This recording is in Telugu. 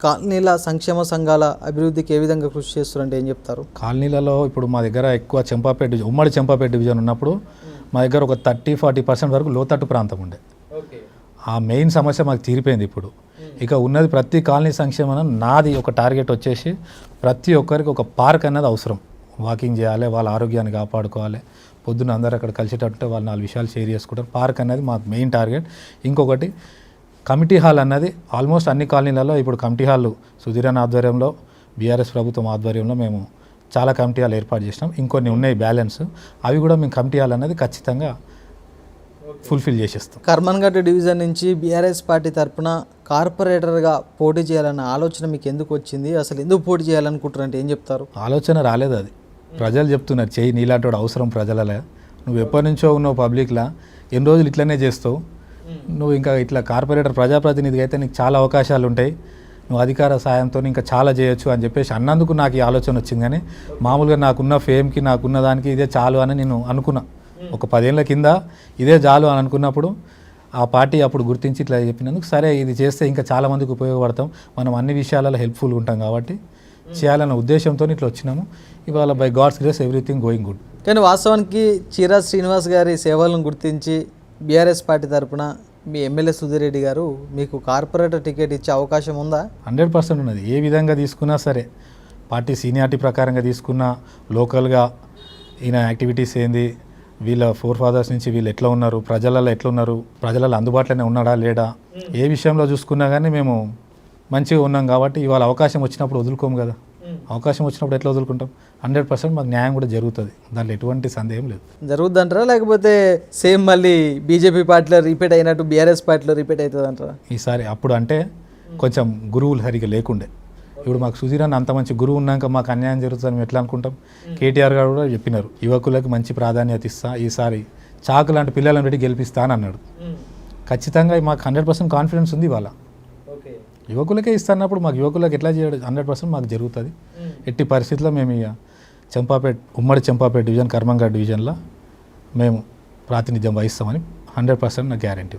కాలనీల సంక్షేమ సంఘాల అభివృద్ధికి ఏ విధంగా కృషి చేస్తారంటే ఏం చెప్తారు? కాలనీలలో ఇప్పుడు మా దగ్గర ఎక్కువ చంపాపేట డివిజన్, ఉమ్మడి చంపాపేట డివిజన్ ఉన్నప్పుడు మా దగ్గర ఒక 30-40% వరకు లోతట్టు ప్రాంతం ఉండే. ఆ మెయిన్ సమస్య మాకు తీరిపోయింది. ఇప్పుడు ఇక ఉన్నది ప్రతి కాలనీ సంక్షేమం. నాది ఒక టార్గెట్ వచ్చేసి ప్రతి ఒక్కరికి ఒక పార్క్ అన్నది అవసరం. వాకింగ్ చేయాలి, వాళ్ళ ఆరోగ్యాన్ని కాపాడుకోవాలి, పొద్దున్న అందరూ అక్కడ కలిసేటట్టు వాళ్ళు 4 విషయాలు షేర్ చేసుకుంటారు. పార్క్ అనేది మాకు మెయిన్ టార్గెట్. ఇంకొకటి కమిటీ హాల్ అన్నది ఆల్మోస్ట్ అన్ని కాలనీలలో ఇప్పుడు కమిటీ హాళ్ళు సుధీరన్ ఆధ్వర్యంలో, బీఆర్ఎస్ ప్రభుత్వం ఆధ్వర్యంలో మేము చాలా కమిటీ హాల్ ఏర్పాటు చేసినాం. ఇంకొన్ని ఉన్నాయి బ్యాలెన్స్, అవి కూడా మేము కమిటీ హాల్ అన్నది ఖచ్చితంగా ఫుల్ఫిల్ చేసేస్తాం. కర్మన్ఘట్ డివిజన్ నుంచి బీఆర్ఎస్ పార్టీ తరఫున కార్పొరేటర్గా పోటీ చేయాలన్న ఆలోచన మీకు ఎందుకు వచ్చింది? అసలు ఎందుకు పోటీ చేయాలనుకుంటారంటే ఏం చెప్తారు? ఆలోచన రాలేదు, అది ప్రజలు చెప్తున్నారు చెయ్యి, నీలాంటి అవసరం ప్రజలలే. నువ్వు ఎప్పటి నుంచో ఉన్నావు పబ్లిక్లా, ఎన్ని రోజులు ఇట్లనే చేస్తావు, నువ్వు ఇంకా ఇట్లా కార్పొరేటర్ ప్రజాప్రతినిధిగా అయితే నీకు చాలా అవకాశాలు ఉంటాయి, నువ్వు అధికార సాయంతో ఇంకా చాలా చేయొచ్చు అని చెప్పేసి అన్నందుకు నాకు ఈ ఆలోచన వచ్చింది. కానీ మామూలుగా నాకున్న ఫేమ్కి, నాకున్న దానికి ఇదే చాలు అని నేను అనుకున్నా. ఒక 10 ఏళ్ళ కింద ఇదే చాలు అని అనుకున్నప్పుడు ఆ పార్టీ అప్పుడు గుర్తించి ఇట్లా చెప్పినందుకు సరే ఇది చేస్తే ఇంకా చాలామందికి ఉపయోగపడతాం, మనం అన్ని విషయాలలో హెల్ప్ఫుల్గా ఉంటాం కాబట్టి చేయాలన్న ఉద్దేశంతో ఇట్లా వచ్చినాము. ఇవాళ by God's grace everything going good. కానీ వాస్తవానికి చీరా శ్రీనివాస్ గారి సేవలను గుర్తించి బీఆర్ఎస్ పార్టీ తరఫున మీ ఎమ్మెల్యే సుధీర్ రెడ్డి గారు మీకు కార్పొరేటర్ టికెట్ ఇచ్చే అవకాశం ఉందా? 100% ఉన్నది. ఏ విధంగా తీసుకున్నా సరే, పార్టీ సీనియారిటీ ప్రకారంగా తీసుకున్నా, లోకల్గా ఈయన యాక్టివిటీస్ ఏంది, వీళ్ళ ఫోర్ ఫాదర్స్ నుంచి వీళ్ళు ఎట్లా ఉన్నారు, ప్రజలలో ఎట్లా ఉన్నారు, ప్రజలలో అందుబాటులోనే ఉన్నాడా లేడా, ఏ విషయంలో చూసుకున్నా కానీ మేము మంచిగా ఉన్నాం. కాబట్టి ఇవాళ అవకాశం వచ్చినప్పుడు వదులుకోము కదా, అవకాశం వచ్చినప్పుడు ఎట్లా వదులుకుంటాం? 100% మాకు న్యాయం కూడా జరుగుతుంది, దాంట్లో ఎటువంటి సందేహం లేదు. జరుగుద్దంటారా, లేకపోతే సేమ్ మళ్ళీ బీజేపీ పార్టీలో రిపీట్ అయినట్టు బీఆర్ఎస్ పార్టీలో రిపీట్ అవుతుంది అంటారా ఈసారి? అప్పుడు అంటే కొంచెం గురువులు సరిగ్గా లేకుండే. ఇప్పుడు మాకు సుధీరన్ అంత మంచి గురువు ఉన్నాక మాకు అన్యాయం జరుగుతుందని మేము ఎట్లా అనుకుంటాం? కేటీఆర్ గారు కూడా చెప్పినారు, యువకులకు మంచి ప్రాధాన్యత ఇస్తా, ఈసారి చాకు లాంటి పిల్లలను పెట్టి గెలిపిస్తా అని అన్నాడు. ఖచ్చితంగా మాకు 100% కాన్ఫిడెన్స్ ఉంది. ఇవాళ యువకులకే ఇస్తున్నప్పుడు మాకు యువకులకు ఎట్లా చేయడం? 100% మాకు జరుగుతుంది. ఎట్టి పరిస్థితుల్లో మేము ఇక ఉమ్మడి చంపాపేట డివిజన్, కర్మంఘట్ డివిజన్లో మేము ప్రాతినిధ్యం వహిస్తామని 100% నా గ్యారంటీ.